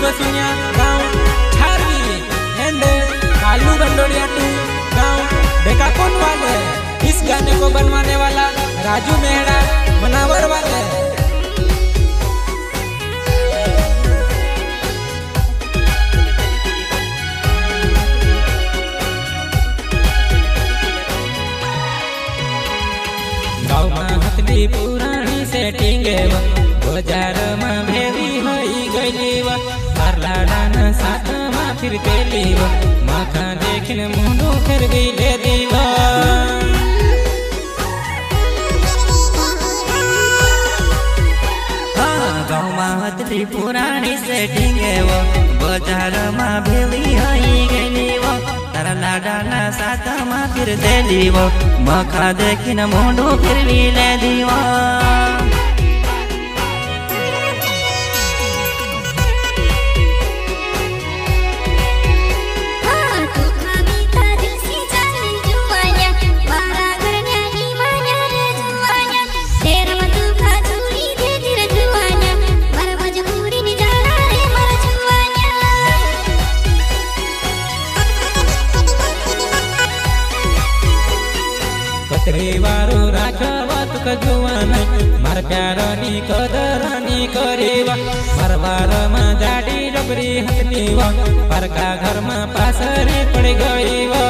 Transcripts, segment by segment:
वसुनिया गाँव छारवी and Kalu बंडोड़िया to गाँव डेकाकोन वाले। इस गाने को बनवाने वाला राजू मेहरा मनावर वाले। गाँव में हथली पुरानी सेटिंग बाजार में भेवी हई गईली लाडान साथ में फिर तेली माखा देखने मुंडो फिर गई ले दीवा। गाँव में हथली पुरानी सेटिंग बाजार में भेवी हई गईली तारा लाडान साथ में फिर तेली माखा देखने मुंडो फिर भी ले दीवा। वारो राखवा तुक जुवान मार प्यारनी कदरनी करेवा परवार में जाडी रबरी हथनीवा परका घर में पासरे पड़ गईवा।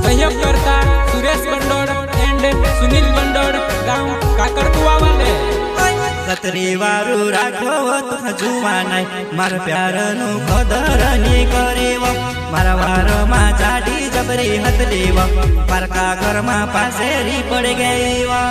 सहयोग करता सुरेश बंडोड़ एंड सुनील बंडोड़ गाँव काकड़कुआ वाले। कतरी वारो राखवा तुक जुवान मार प्यारनु कदरनी करेवा मारा वार में जाडी जबरी हथलीवा परका घर में पासेरी पड़ गईवा।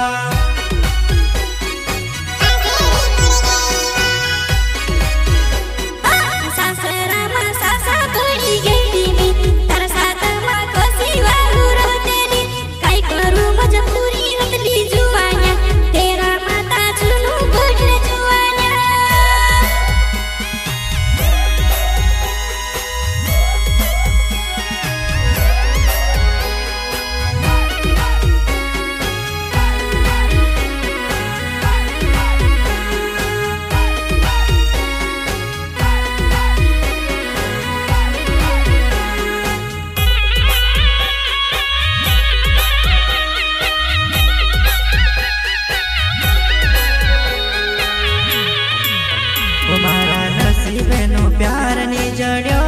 प्यार ने जड़ियो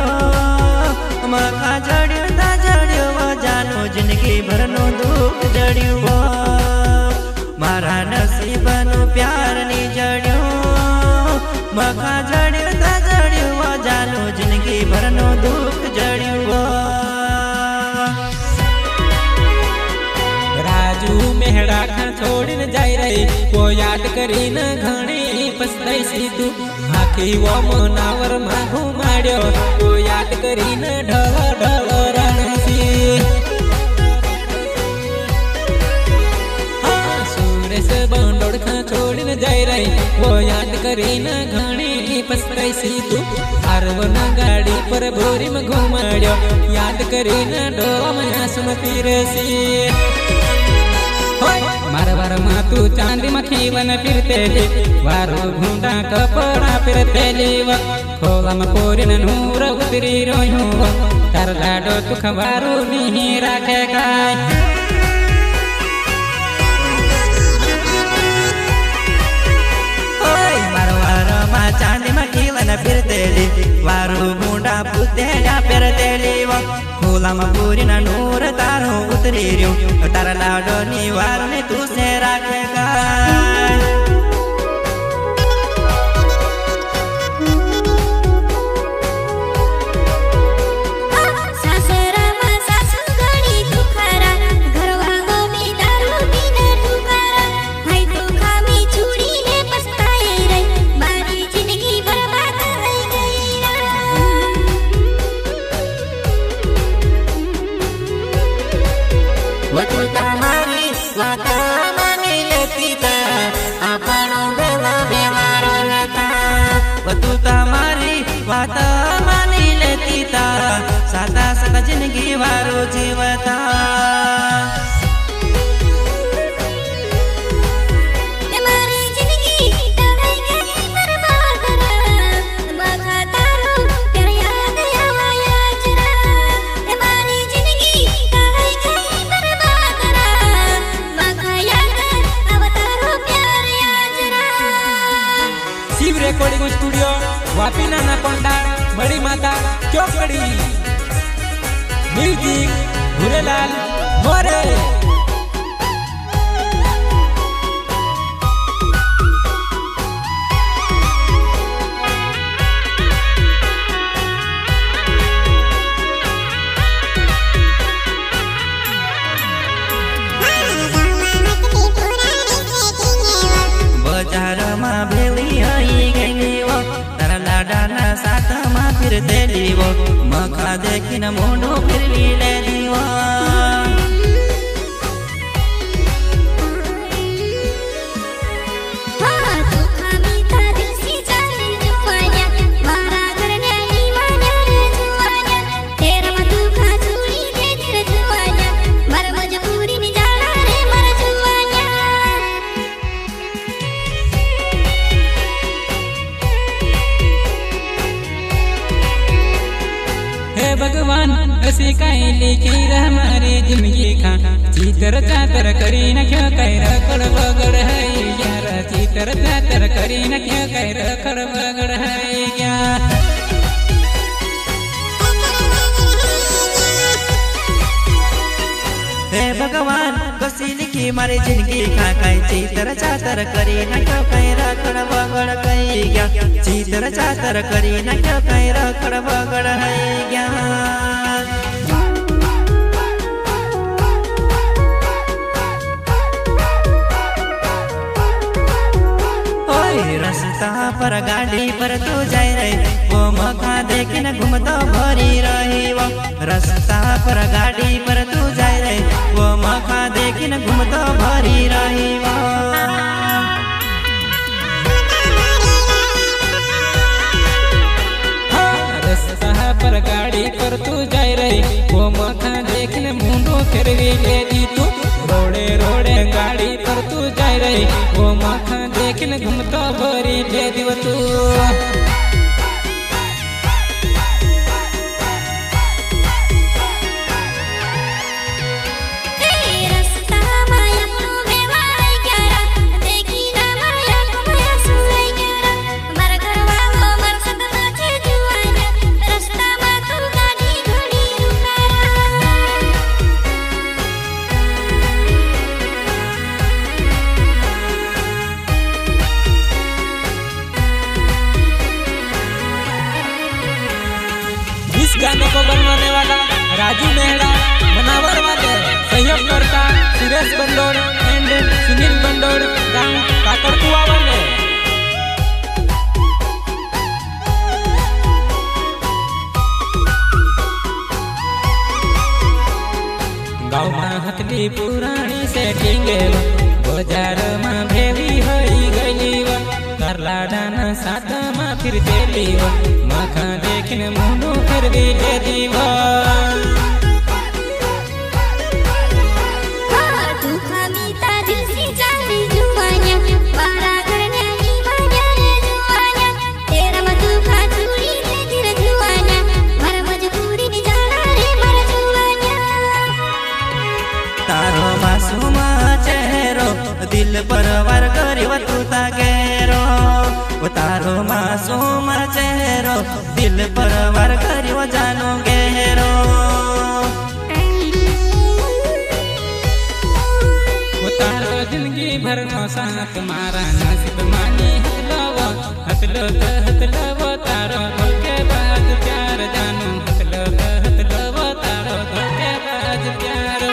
मखा जड़ियो ता जड़ियो जानो जिंदगी भर नो दुख जड़ियो मारा नसीब नो प्यार ने जड़ियो मखा जड़ियो ता जड़ियो जानो जिंदगी भर नो दुख जड़ियो। राजू मेहरा खा छोड़ने जाई रही वो याद करी न घणी पछताई सी तू आखी वो मनावर में घुमाड्यो वो याद करी न ढल ढल रणसी। सुरेश बंडोड़ खा छोड़ने जाई रही वो याद करी न घणी पछताई सी तू आरवन गाड़ी पर भोरी में घुमाड्यो याद करी न ढोल में सुन फिरसी। मार बार मा तू चांदी में खीवन फिरते वारो घूंडा कपड़ा फिरते खोला में पोरिन नूर उतरी रोयू तार लाडो तू खबारू नहीं राखे काय। मारवार मा चांदी में खीवन फिरते वारो घूंडा पुते फिरते खोला में पोरिन नूर तारो उतरी रो तारा लाडो निवार ने तू से राखेगा। बात मानी लेती ता सादा सादा जिंदगी वारो जीवता। हमारी जिंदगी वापी नाना पंडा बड़ी माता चौकड़ी म्यूजिक भूरेलाल मोरे। मखा देखिन मोनो फिर भी ले दीवा भगवान ऐसी काई लिखी हमारी जिंदगी खा चीतर चातर करी न क्यों कह रखड़ बगड़ है यार चीतर चातर करी न क्यों कह रखड़ बगड़ है क्या हे भगवान कसी लिखी मारी जिंदगी खा काई चीतर चातर करी न क्यों कह रखड़ बगड़ कही क्या चीतर चातर करी न क्यों कह रखड़ बगड़ है क्या रास्ता पर गाड़ी पर तू जाए रही वो मखा देखिन घूमतो भरी रही वो रास्ता पर गाड़ी पर तू जाए रही वो मखा देखिन घूमतो भरी रही वो रास्ता पर गाड़ी पर तू जाए रही वो मखा देखिन मुंडो फिरवी ले दी तू रोड़े रोड़े गाड़ी पर तू जाए रही वो मखा देखिन घूमतो भरी ले दिव तू इस गाने को बनवाने वाला राजू मेहरा, मनावर वाले सहयोगकर्ता सुरेश बंडोड़ एंड सुनील बंडोड़, गांव काकड़कुआ वाले। गाँव में हथली पुरानी सेटिंग बाजार में भेवी होई गई करला डाना साथ में फिर देली मखा देखने मुंडू फिर भी ले दीवा तारो मासूम चेहरो दिल पर वार करियो तू तागेरो तारो मासूम चेहरो दिल पर वार करियो जानो गेरो तारो जिंदगी भर नो साथ मारा नसीब मानी हतलो तारो के बाद प्यार जानो हतलो तारो के बाद प्यार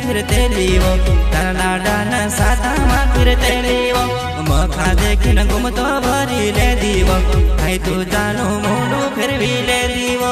फिर तेलीवो तारा डाना साथा मा फिर तेलीवो मखा देखिन घूमतो भरी ले दीवो आई तू जानो मोनू फिर भी ले दीवो।